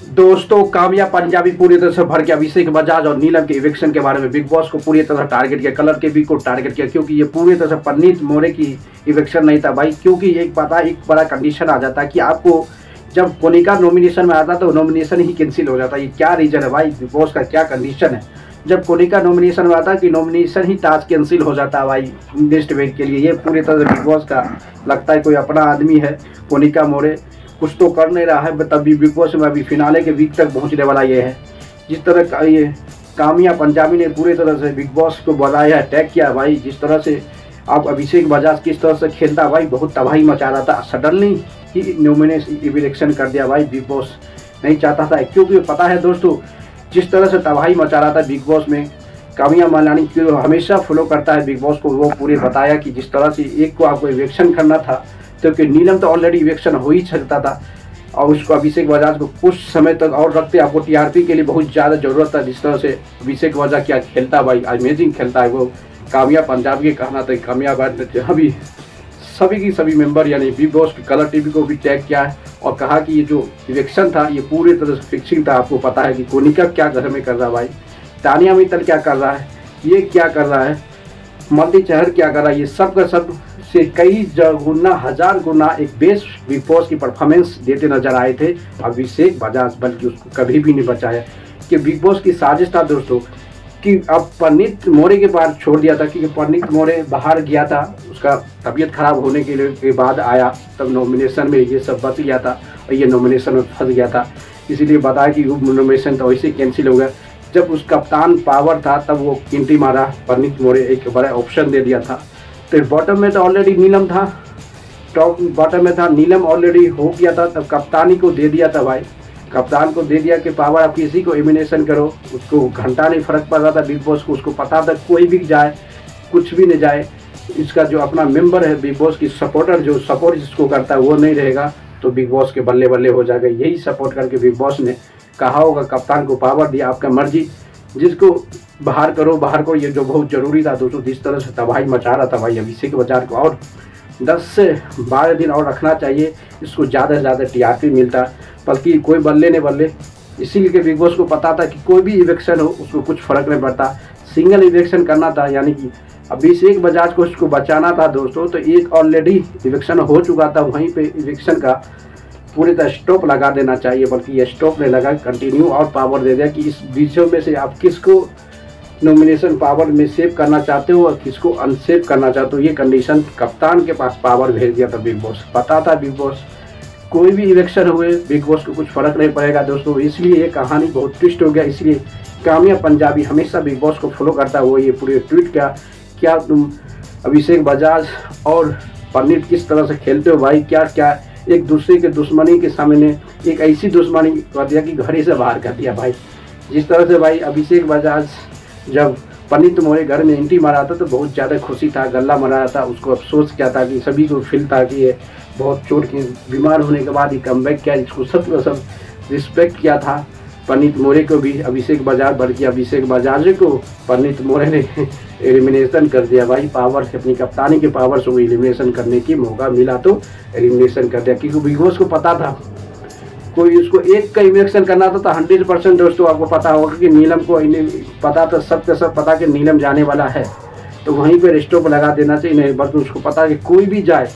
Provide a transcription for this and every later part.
दोस्तों कामयाब पंजाबी पूरी तरह से भर के अभिषेक बजाज और नीलम के इविक्शन के बारे में बिग बॉस को पूरी तरह टारगेट किया, कलर के भी को टारगेट किया, क्योंकि ये पूरी तरह से परनीत मोरे की इविक्शन नहीं था भाई। क्योंकि एक बड़ा कंडीशन आ जाता है कि आपको जब कोनिका नॉमिनेशन में आता तो नॉमिनेशन ही कैंसिल हो जाता है। ये क्या रीजन है भाई, बिग बॉस का क्या कंडीशन है? जब कोनिका नॉमिनेशन में आता कि नॉमिनेशन ही टास्क कैंसिल हो जाता है भाई नेक्स्ट वीक के लिए। ये पूरी तरह से बिग बॉस का लगता है कोई अपना आदमी है कोनिका मोरे, कुछ तो कर नहीं रहा है। तभी बिग बॉस में अभी फिनाले के वीक तक पहुंचने वाला ये है। जिस तरह ये कामयाब पंजाबी ने पूरी तरह से बिग बॉस को बनाया, अटैक किया भाई। जिस तरह से अब अभिषेक बजाज किस तरह से खेलता भाई, बहुत तबाही मचा रहा था। सडनली ही नॉमिनेशन इलेक्शन कर दिया भाई, बिग बॉस नहीं चाहता था। क्योंकि पता है दोस्तों, जिस तरह से तबाही मचा रहा था बिग बॉस में, कामयाब मलानी जो हमेशा फॉलो करता है बिग बॉस को, वो पूरे बताया कि जिस तरह से एक को आपको इलेक्शन करना था, क्योंकि नीलम तो ऑलरेडी इलेक्शन हो ही सकता था और उसको अभिषेक बजाज को कुछ समय तक और रखते। आपको टीआरपी के लिए बहुत ज़्यादा ज़रूरत था। जिस तरह से अभिषेक बजाज क्या खेलता भाई, अमेजिंग खेलता है वो। कामयाब पंजाबी के कहना था कामयाब अभी सभी की सभी मेंबर यानी बिग बॉस की कलर टीवी को भी टैग किया है और कहा कि ये जो इलेक्शन था ये पूरी तरह से फिक्सिंग था। आपको पता है कि कोनिका क्या घर में कर रहा है भाई, तानिया मित्तल क्या कर रहा है, ये क्या कर रहा है, मल्टी चहर क्या कर रहा है, ये सब का सब से कई गुना हजार गुना एक बेस्ट बिग बॉस की परफॉर्मेंस देते नजर आए थे अभिषेक बजाज। बल्कि उसको कभी भी नहीं बचाया कि बिग बॉस की साजिश था दोस्तों कि अब परनीत मोरे के पास छोड़ दिया था। क्योंकि परनीत मोरे बाहर गया था, उसका तबीयत खराब होने के बाद आया, तब नॉमिनेशन में ये सब बच गया था और ये नॉमिनेशन में फंस गया था। इसीलिए बताया कि वो नॉमिनेशन तो वैसे कैंसिल हो गया। जब उस कप्तान पावर था तब वो एंट्री मारा परनीत मोरे, एक बड़ा ऑप्शन दे दिया था। तो बॉटम में तो ऑलरेडी नीलम था, टॉप बॉटम में था नीलम, ऑलरेडी हो गया था। तब कप्तानी को दे दिया था भाई, कप्तान को दे दिया कि पावर आप किसी को एलिमिनेशन करो, उसको घंटा नहीं फर्क पड़ रहा था बिग बॉस को। उसको पता था कोई भी जाए कुछ भी नहीं जाए, इसका जो अपना मेंबर है बिग बॉस की सपोर्टर, जो सपोर्ट जिसको करता है वो नहीं रहेगा तो बिग बॉस के बल्ले बल्ले हो जाएगा। यही सपोर्ट करके बिग बॉस ने कहा होगा, कप्तान को पावर दिया, आपका मर्जी, जिसको बाहर करो। ये जो बहुत ज़रूरी था दोस्तों। जिस तरह से तबाही मचा रहा था भाई अभिषेक बजाज को, और 10 से 12 दिन और रखना चाहिए, इसको ज़्यादा से ज़्यादा टीआरपी मिलता। बल्कि कोई बल्ले नहीं बल्ले, इसीलिए बिग बॉस को पता था कि कोई भी इलेक्शन हो उसको कुछ फर्क नहीं पड़ता, सिंगल इलेक्शन करना था। यानी कि अभिषेक बजाज को उसको बचाना था दोस्तों। तो एक ऑलरेडी इलेक्शन हो चुका था, वहीं पे इलेक्शन का पूरी तरह स्टॉप लगा देना चाहिए। बल्कि ये स्टॉप नहीं लगा, कंटिन्यू और पावर दे दिया कि इस बीचों में से आप किसको नॉमिनेशन पावर में सेव करना चाहते हो और किसको अनसेव करना चाहते हो। ये कंडीशन कप्तान के पास पावर भेज दिया था बिग बॉस। पता था बिग बॉस कोई भी इलेक्शन हुए बिग बॉस को कुछ फर्क नहीं पड़ेगा दोस्तों। इसलिए ये कहानी बहुत ट्विस्ट हो गया। इसलिए कामयाब पंजाबी हमेशा बिग बॉस को फॉलो करता है। वो ये पूरे ट्वीट क्या तुम अभिषेक बजाज और परनीत किस तरह से खेलते हो भाई, क्या क्या एक दूसरे के दुश्मनी के सामने एक ऐसी दुश्मनी कर दिया कि घर ही से बाहर कर दिया भाई। जिस तरह से भाई अभिषेक बजाज जब परनीत मोरे घर में एंट्री मारा था तो बहुत ज़्यादा खुशी था, गला मरा था। उसको अफसोस क्या था कि सभी को फील था कि ये बहुत चोट की बीमार होने के बाद ही कमबैक किया, इसको सब रिस्पेक्ट किया था। परनीत मोरे को भी अभिषेक बजाज, बल्कि अभिषेक बजाज को परनीत मोरे ने एलिमिनेशन कर दिया भाई। पावर से, अपनी कप्तानी के पावर से वो एलिमिनेशन करने की मौका मिला तो एलिमिनेशन कर दिया। क्योंकि बिग बॉस को पता था कोई उसको एक का इलेक्शन करना था तो 100% दोस्तों आपको पता होगा कि नीलम को पता था, सब पता कि नीलम जाने वाला है, तो वहीं पर स्टॉप लगा देना चाहिए। नहीं, बल्कि उसको पता कि कोई भी जाए,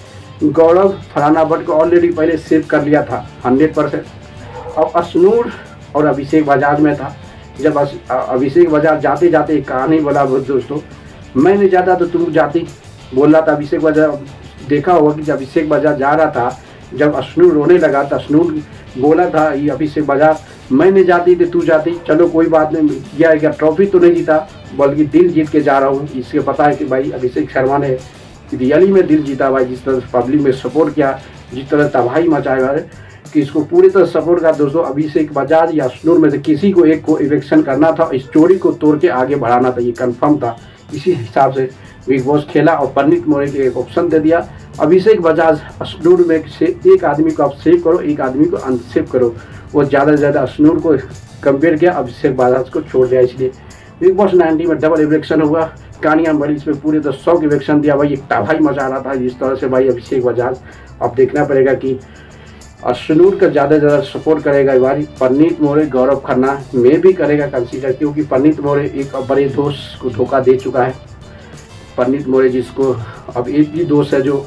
गौरव फलाना भट्ट को ऑलरेडी पहले सेव कर लिया था 100%। और अशनूर और अभिषेक बजाज में था। जब अभिषेक बजाज जाते जाते कहानी बोला दोस्तों, मैं नहीं जाता तो तुम जाती, बोल रहा था अभिषेक बजाज। देखा होगा कि जब अभिषेक बजाज जा रहा था, जब अशनूर रोने लगा था, अशनूर बोला था ये अभिषेक बजाज, मैं नहीं जाती तो तू जाती, चलो कोई बात नहीं, क्या ट्रॉफी तो नहीं जीता बल्कि दिल जीत के जा रहा हूँ। इसके पता है कि भाई अभिषेक शर्मा ने रियली में दिल जीता भाई। जिस तरह पब्लिक में सपोर्ट किया, जिस तरह तबाही मचाया कि इसको पूरी तरह सपोर्ट का दोस्तों। अभिषेक बजाज या अशनूर में से किसी को एक को इलेक्शन करना था, इस जोड़ी को तोड़ के आगे बढ़ाना था, ये कंफर्म था। इसी हिसाब से बिग बॉस खेला और परनीत मोरे के एक ऑप्शन दे दिया, अभिषेक बजाज अशनूर में से एक आदमी को आप सेव करो, एक आदमी को अनसेव करो। वो ज़्यादा से ज़्यादा अशनूर को कंपेयर किया, अभिषेक बजाज को छोड़ दिया। इसलिए बिग बॉस 90 में डबल इलेक्शन हुआ। कहानियाँ बड़ी, इसमें पूरे तो 100 इलेक्शन दिया भाई। एक तबाही मचा रहा था जिस तरह से भाई अभिषेक बजाज। अब देखना पड़ेगा कि अशनूर का ज़्यादा से ज़्यादा सपोर्ट करेगा इस बार परनीत मोरे, गौरव खन्ना में भी करेगा कंसीडर, क्योंकि परनीत मोरे एक बड़े दोस्त को धोखा दे चुका है। परनीत मोरे जिसको अब एक ही दोस्त है जो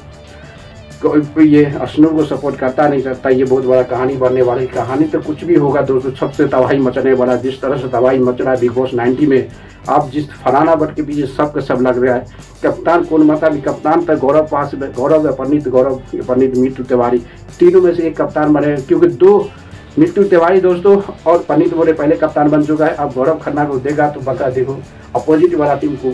ये अशनूर को सपोर्ट करता नहीं करता, ये बहुत बड़ा कहानी बनने वाली। कहानी तो कुछ भी होगा दोस्तों, सबसे तबाही मचने वाला, जिस तरह से तबाही मच रहा है बिग बॉस 90 में, आप जिस फलाना बट के पीछे सब का सब लग रहा है। कप्तान कौन मतलब कप्तान तक गौरव पास में, गौरव है परनीत, परनीत मिट्टू तिवारी, तीनों में से एक कप्तान बने, क्योंकि 2 मिट्टू तिवारी दोस्तों और परनीत मोरे पहले कप्तान बन चुका है। अब गौरव खन्ना को देगा तो बता देखो अपोजिट वाला टीम को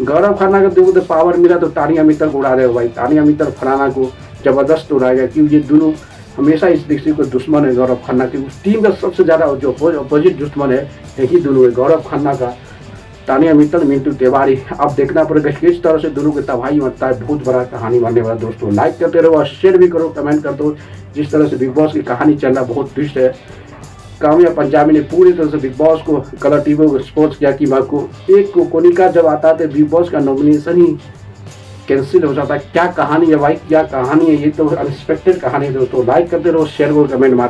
गौरव खन्ना को देखो तो पावर मिला तो तानिया मित्तल को उड़ा रहे हो भाई, तानिया मित्तल फलाना को जबरदस्त उड़ाएगा, क्योंकि ये दोनों हमेशा इस दृष्टि को दुश्मन है गौरव खन्ना की। उस टीम का सबसे ज़्यादा जो अपोजिट दुश्मन है एक ही दोनों है, गौरव खन्ना का, तानिया मित्तल, मिंटू तिवारी। अब देखना पड़ेगा किस तरह से दोनों की तबाही मचता है, बहुत बड़ा कहानी बनने वाला दोस्तों। लाइक करते रहो और शेयर भी करो, कमेंट कर दो। जिस तरह से बिग बॉस की कहानी चल रहा बहुत ट्विस्ट है। काम्या पंजाबी ने पूरी तरह से बिग बॉस को कलर टीवी को एक्सपोज किया कि को एक को कोनिका जब आता है बिग बॉस का नॉमिनेशन ही कैंसिल हो जाता है। क्या कहानी है भाई, क्या कहानी है, ये तो अनएक्सपेक्टेड कहानी है दोस्तों। लाइक करते रहो, शेयर करो, कमेंट मार।